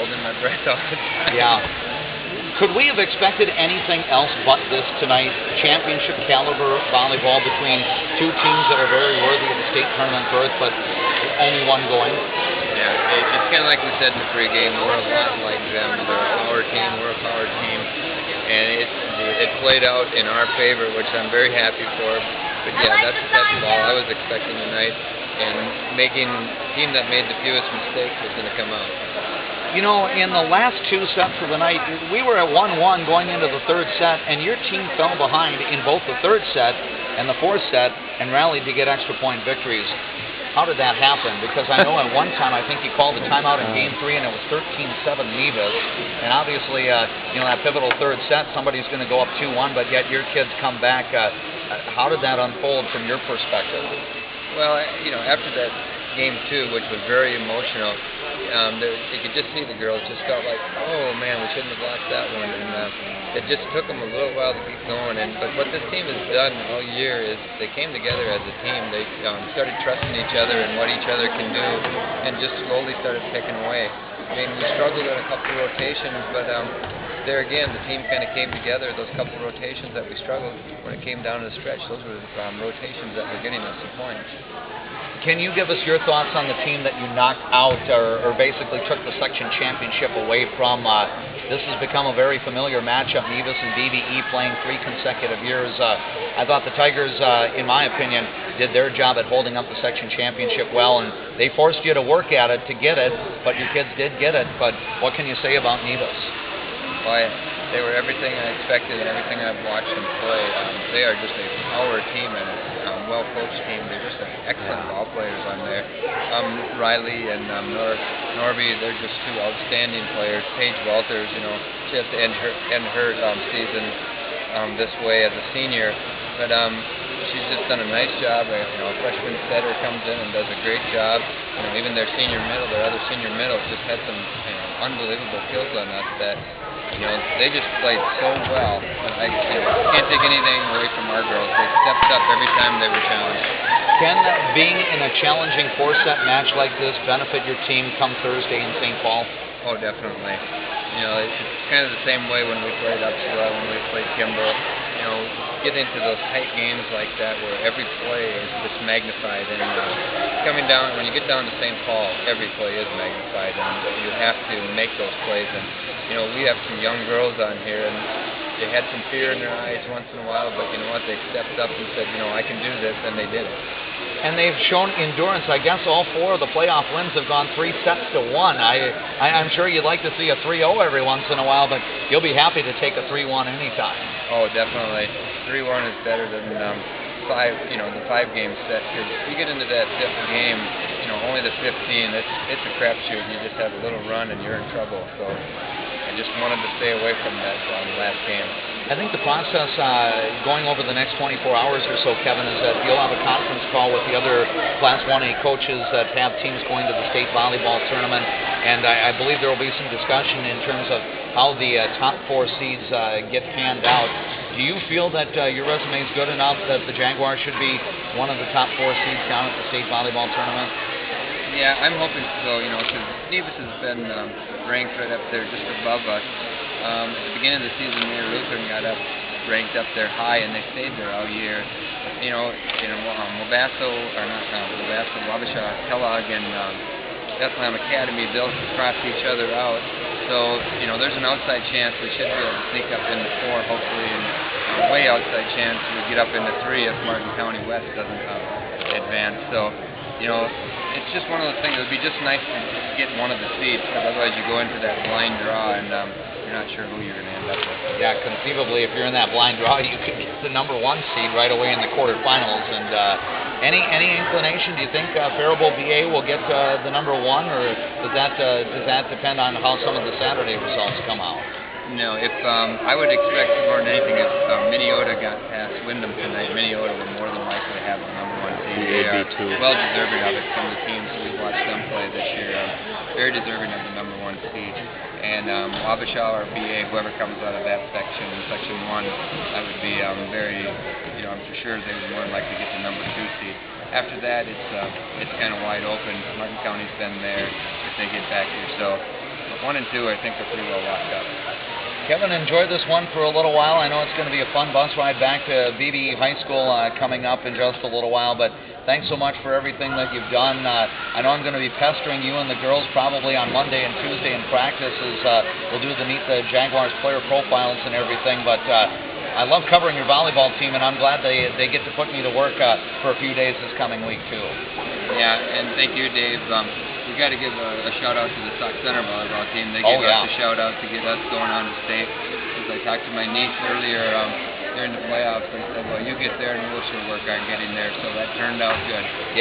holding my breath all the time. Yeah. Could we have expected anything else but this tonight? Championship caliber volleyball between two teams that are very worthy of the state tournament berth, but only one going? Yeah, it's kind of like we said in the pregame. We're a lot like them. They're a power team. We're a power team. And it played out in our favor, which I'm very happy for. But yeah, that's all I was expecting tonight. And making the team that made the fewest mistakes was going to come out. You know, in the last two sets of the night, we were at 1-1 going into the third set, and your team fell behind in both the third set and the fourth set and rallied to get extra point victories. How did that happen? Because I know at one time I think you called the timeout in Game 3 and it was 13-7 Nevis. And obviously, you know, that pivotal third set, somebody's going to go up 2-1, but yet your kids come back. How did that unfold from your perspective? Well, you know, after that Game 2, which was very emotional, you could just see the girls just felt like, oh man, we shouldn't have lost that one. And it just took them a little while to get going. But what this team has done all year is they came together as a team. They started trusting each other and what each other can do, and just slowly started picking away. I mean, we struggled in a couple of rotations, but there again, the team kind of came together. Those couple of rotations that we struggled, when it came down to the stretch, those were rotations that were getting us the points. Can you give us your thoughts on the team that you knocked out or basically took the section championship away from? This has become a very familiar matchup, Nevis and B-B-E playing 3 consecutive years. I thought the Tigers, in my opinion, did their job at holding up the section championship well, and they forced you to work at it to get it, but your kids did get it. But what can you say about Nevis? Well, they were everything I expected and everything I've watched them play. They are just a power team and a well-coached team. They're just excellent ball players on there. Riley and Norby, they're just 2 outstanding players. Paige Walters, you know, she has to end her season this way as a senior, but she's just done a nice job. You know, a freshman setter comes in and does a great job. You know, even their other senior middle, just had some unbelievable kills on us that. You know, they just played so well. I can't take anything away from our girls. They stepped up every time they were challenged. Can being in a challenging 4-set match like this benefit your team come Thursday in St. Paul? Oh, definitely. You know, it's kind of the same way when we played Upsala, when we played Kimball. You know, get into those tight games like that where every play is just magnified. And coming down, when you get down to St. Paul, every play is magnified, and you have to make those plays. And you know, we have some young girls on here, and they had some fear in their eyes once in a while, but you know what? They stepped up and said, you know, I can do this, and they did it. And they've shown endurance. I guess all 4 of the playoff wins have gone 3-1. I'm sure you'd like to see a 3-0 every once in a while, but you'll be happy to take a 3-1 anytime. Oh, definitely. 3-1 is better than the 5-game set, because you get into that 5th game, you know, only the 15. It's a crapshoot. You just have a little run and you're in trouble. So I just wanted to stay away from that last game. I think the process going over the next 24 hours or so, Kevin, is that you'll have a conference call with the other Class 1A coaches that have teams going to the state volleyball tournament, and I believe there will be some discussion in terms of how the top 4 seeds get panned out. Do you feel that your resume is good enough that the Jaguars should be one of the top 4 seeds down at the state volleyball tournament? Yeah, I'm hoping so, you know, because Nevis has been ranked right up there just above us. At the beginning of the season, Mayor Lutheran got ranked up there high, and they stayed there all year. Wabasha, Kellogg, and Bethlehem Academy, they'll cross each other out. So, you know, there's an outside chance we should be able to sneak up into 4, hopefully, and a way outside chance we get up into 3 if Martin County West doesn't advance. So, you know, it's just one of those things. It would be just nice to get one of the seeds, because otherwise you go into that blind draw and you're not sure who you're going to end up with. Yeah, conceivably, if you're in that blind draw, you could get the number 1 seed right away in the quarterfinals. And any inclination? Do you think Faribault BA will get the number 1, or does that depend on how some of the Saturday results come out? No, if I would expect more than anything if Minneota got past Wyndham tonight, Minneota would more than likely have the number 1 seed. They are well deserving of it from the teams we've watched them play this year. Very deserving of the number 1 seed. And Wabasha or BA, whoever comes out of that section, Section 1, that would be very, you know, I'm for sure they would more than likely get the number 2 seed. After that, it's kind of wide open. Martin County's been there if they get back here. So 1 and 2, I think, are pretty well locked up. Kevin, enjoy this one for a little while. I know it's going to be a fun bus ride back to B-B-E High School coming up in just a little while, but thanks so much for everything that you've done. I know I'm going to be pestering you and the girls probably on Monday and Tuesday in practice as we'll do the Meet the Jaguars player profiles and everything, but I love covering your volleyball team, and I'm glad they get to put me to work for a few days this coming week, too. Yeah, and thank you, Dave. We got to give a shout out to the Sauk Center volleyball team. They gave us a shout out to get us going on to state. As I talked to my niece earlier during the playoffs, I said, well, you get there and we'll sure work on getting there. So that turned out good. Yeah.